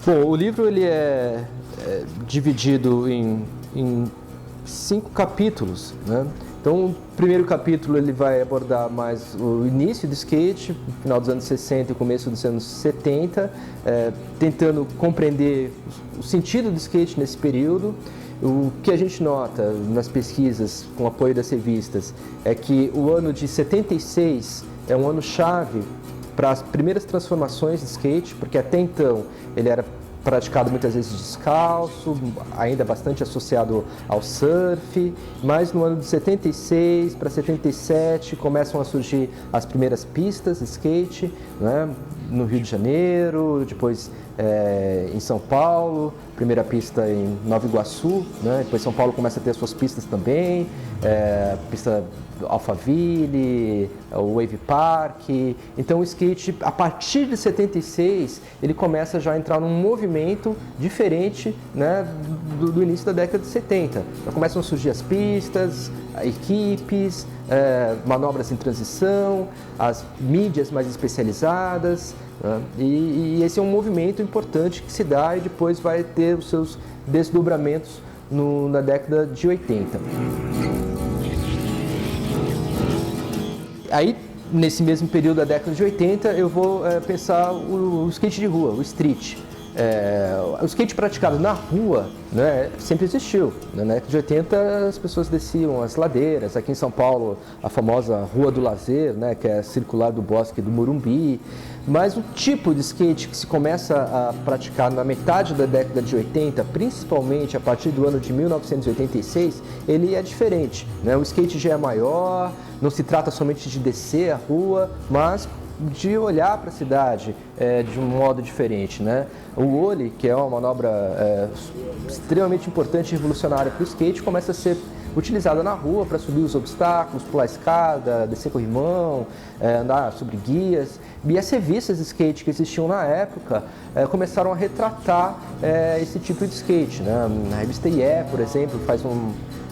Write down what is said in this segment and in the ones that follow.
Bom, o livro ele é dividido em 5 capítulos, né? Então, o primeiro capítulo ele vai abordar mais o início do skate, final dos anos 60 e começo dos anos 70, tentando compreender o sentido do skate nesse período. O que a gente nota nas pesquisas, com o apoio das revistas, é que o ano de 76 é um ano chave para as primeiras transformações de skate, porque até então ele era praticado muitas vezes descalço, ainda bastante associado ao surf, mas no ano de 76 para 77 começam a surgir as primeiras pistas de skate, né? No Rio de Janeiro, depois em São Paulo, primeira pista em Nova Iguaçu, né? Depois São Paulo começa a ter suas pistas também, pista Alphaville, o Wave Park. Então o skate, a partir de 76, ele começa já a entrar num movimento diferente, né, do início da década de 70. Já começam a surgir as pistas, equipes, manobras em transição, as mídias mais especializadas, né? E esse é um movimento importante que se dá e depois vai ter os seus desdobramentos na década de 80. Aí, nesse mesmo período da década de 80, eu vou pensar o skate de rua, o street. O skate praticado na rua, né, sempre existiu. Na década de 80 as pessoas desciam as ladeiras, aqui em São Paulo a famosa Rua do Lazer, né, que é a circular do Bosque do Morumbi. Mas o tipo de skate que se começa a praticar na metade da década de 80, principalmente a partir do ano de 1986, ele é diferente, né? O skate já é maior, não se trata somente de descer a rua, mas de olhar para a cidade de um modo diferente, né? O ollie, que é uma manobra extremamente importante e revolucionária para o skate, começa a ser utilizada na rua para subir os obstáculos, pular a escada, descer corrimão, andar sobre guias. E as revistas de skate que existiam na época começaram a retratar esse tipo de skate, né? A revista IE, por exemplo,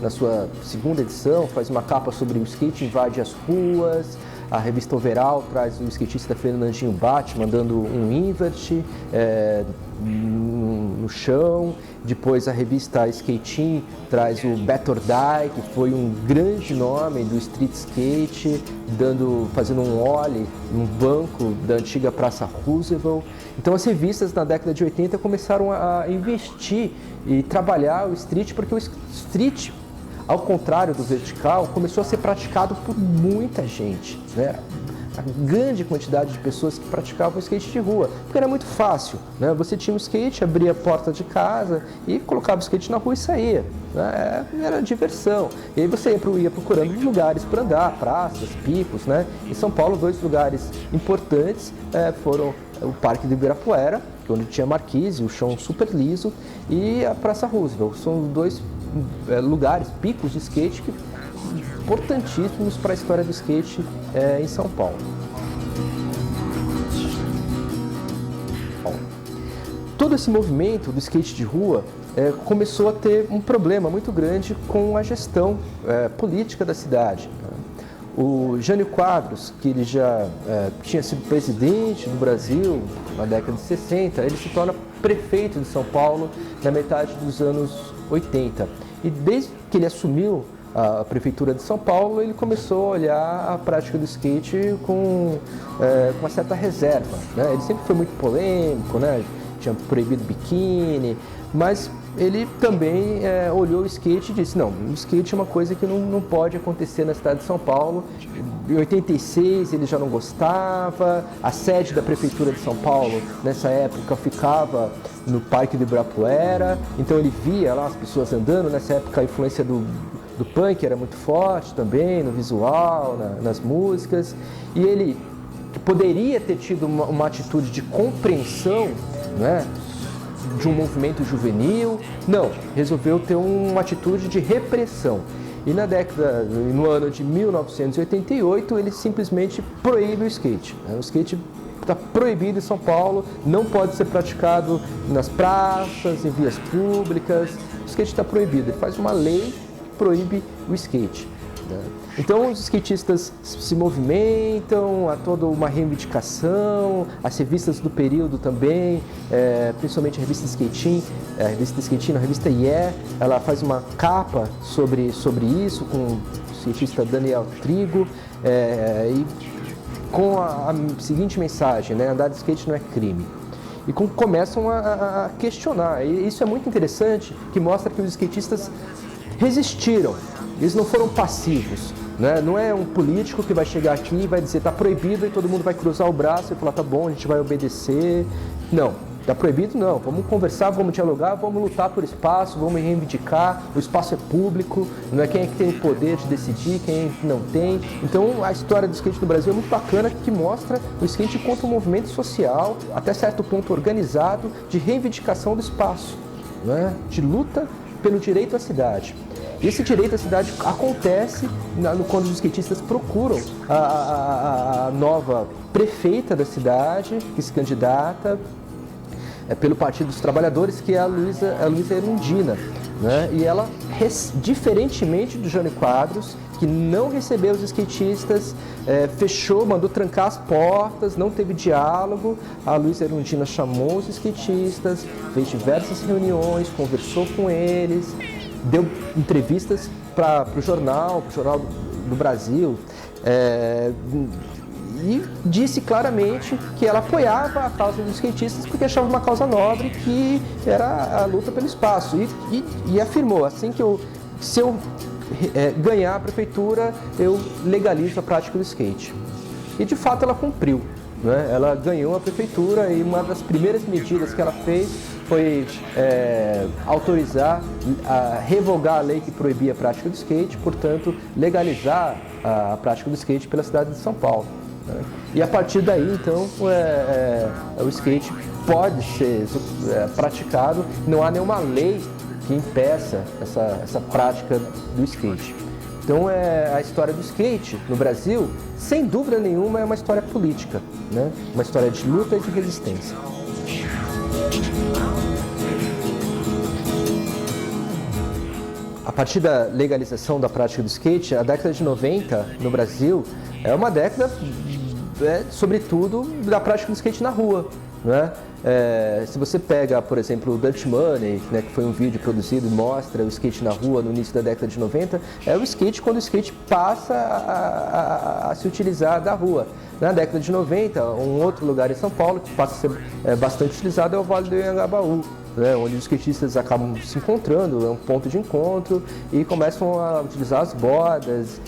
na sua segunda edição, faz uma capa sobre o skate invade as ruas. A revista Overall traz o skatista Fernandinho Bate mandando um invert no chão. Depois a revista Skating traz o Better Die, que foi um grande nome do street skate, fazendo um ollie num banco da antiga Praça Roosevelt. Então as revistas na década de 80 começaram a investir e trabalhar o street, porque o street, ao contrário do vertical, começou a ser praticado por muita gente, né? A grande quantidade de pessoas que praticavam skate de rua, porque era muito fácil, né? Você tinha um skate, abria a porta de casa e colocava o skate na rua e saía, né? Era diversão. E aí você ia procurando lugares para andar, praças, picos, né? Em São Paulo, 2 lugares importantes foram o Parque do Ibirapuera, onde tinha marquise, o chão super liso, e a Praça Roosevelt. São 2 lugares, picos de skate importantíssimos para a história do skate em São Paulo. Todo esse movimento do skate de rua começou a ter um problema muito grande com a gestão política da cidade. O Jânio Quadros, que ele já tinha sido presidente do Brasil na década de 60, ele se torna prefeito de São Paulo na metade dos anos 80. E desde que ele assumiu a prefeitura de São Paulo, ele começou a olhar a prática do skate com uma certa reserva, né? Ele sempre foi muito polêmico, né? Tinha proibido biquíni, mas ele também olhou o skate e disse, não, o skate é uma coisa que não pode acontecer na cidade de São Paulo. Em 86 ele já não gostava, a sede da prefeitura de São Paulo nessa época ficava no Parque do Ibirapuera, então ele via lá as pessoas andando. Nessa época a influência do punk era muito forte também, no visual, nas músicas, e ele poderia ter tido uma atitude de compreensão, né, de um movimento juvenil. Não, resolveu ter uma atitude de repressão. E no ano de 1988, ele simplesmente proíbe o skate. O skate está proibido em São Paulo, não pode ser praticado nas praças, em vias públicas. O skate está proibido. Ele faz uma lei que proíbe o skate. né? Então os skatistas se movimentam, há toda uma reivindicação, as revistas do período também, principalmente a revista Skating, a revista Yeah, ela faz uma capa sobre isso com o skatista Daniel Trigo, e com a seguinte mensagem, né? Andar de skate não é crime. E começam a questionar. E isso é muito interessante, que mostra que os skatistas resistiram, eles não foram passivos, né? Não é um político que vai chegar aqui e vai dizer está proibido e todo mundo vai cruzar o braço e falar tá bom, a gente vai obedecer. Não, está proibido não, vamos conversar, vamos dialogar, vamos lutar por espaço, vamos reivindicar, o espaço é público, não é quem é que tem o poder de decidir, quem é que não tem. Então a história do skate no Brasil é muito bacana, que mostra o skate enquanto um movimento social, até certo ponto organizado, de reivindicação do espaço, né? De luta pelo direito à cidade. E esse direito à cidade acontece quando os skatistas procuram a nova prefeita da cidade, que se candidata pelo Partido dos Trabalhadores, que é a Luísa Erundina, né? E ela, diferentemente do Jânio Quadros, que não recebeu os skatistas, fechou, mandou trancar as portas, não teve diálogo, a Luísa Erundina chamou os skatistas, fez diversas reuniões, conversou com eles, deu entrevistas para o Jornal do Brasil, e disse claramente que ela apoiava a causa dos skatistas porque achava uma causa nobre, que era a luta pelo espaço. E afirmou, assim que se eu ganhar a prefeitura, eu legalizo a prática do skate. E de fato ela cumpriu, né? Ela ganhou a prefeitura e uma das primeiras medidas que ela fez foi autorizar, revogar a lei que proibia a prática do skate, portanto legalizar a prática do skate pela cidade de São Paulo. E a partir daí, então, o skate pode ser praticado, não há nenhuma lei que impeça essa prática do skate. Então, a história do skate no Brasil, sem dúvida nenhuma, é uma história política, né? Uma história de luta e de resistência. A partir da legalização da prática do skate, a década de 90 no Brasil é uma década, sobretudo, da prática do skate na rua, né? Se você pega, por exemplo, o Dirt Money, né, que foi um vídeo produzido e mostra o skate na rua no início da década de 90, é o skate quando o skate passa a se utilizar da rua. Na década de 90, um outro lugar em São Paulo que passa a ser bastante utilizado é o Vale do Anhangabaú, né, onde os skatistas acabam se encontrando, é um ponto de encontro, e começam a utilizar as bordas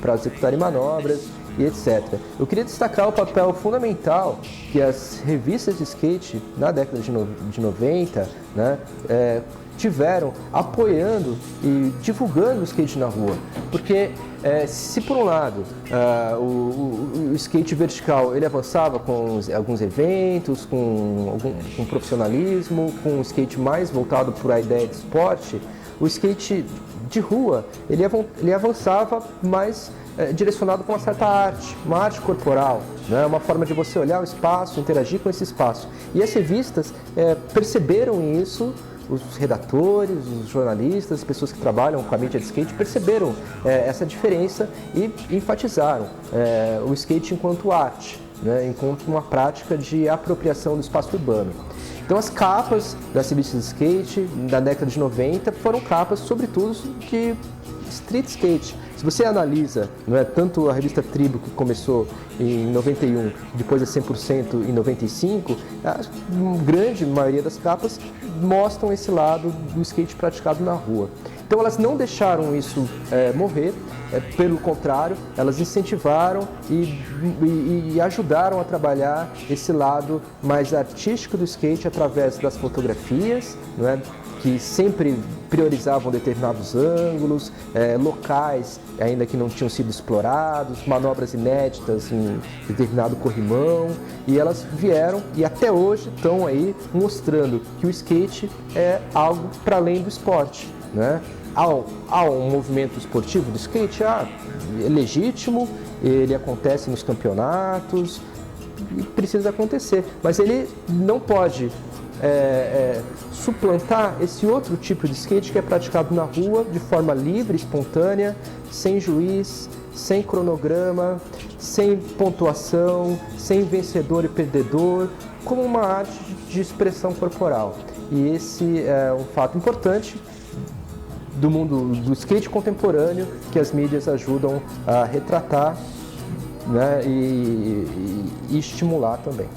para executarem manobras e etc. Eu queria destacar o papel fundamental que as revistas de skate na década de 90, né, tiveram apoiando e divulgando o skate na rua. Porque se por um lado o skate vertical ele avançava com alguns eventos, com profissionalismo, com um skate mais voltado para a ideia de esporte, o skate de rua ele avançava mais direcionado com uma certa arte, uma arte corporal, né? Uma forma de você olhar o espaço, interagir com esse espaço. E as revistas perceberam isso, os redatores, os jornalistas, as pessoas que trabalham com a mídia de skate perceberam essa diferença e enfatizaram o skate enquanto arte, né? Enquanto uma prática de apropriação do espaço urbano. Então as capas das revistas de skate da década de 90 foram capas, sobretudo, de street skate. Se você analisa, não é, tanto a revista Tribo, que começou em 91, depois a 100% em 95, a grande maioria das capas mostram esse lado do skate praticado na rua. Então elas não deixaram isso morrer, pelo contrário, elas incentivaram e ajudaram a trabalhar esse lado mais artístico do skate através das fotografias, não é? Que sempre priorizavam determinados ângulos, locais ainda que não tinham sido explorados, manobras inéditas em determinado corrimão, e elas vieram e até hoje estão aí mostrando que o skate é algo para além do esporte, né? Há um movimento esportivo do skate, é legítimo, ele acontece nos campeonatos e precisa acontecer, mas ele não pode suplantar esse outro tipo de skate que é praticado na rua de forma livre, espontânea, sem juiz, sem cronograma, sem pontuação, sem vencedor e perdedor, como uma arte de expressão corporal. E esse é um fato importante do mundo do skate contemporâneo que as mídias ajudam a retratar, né, e estimular também.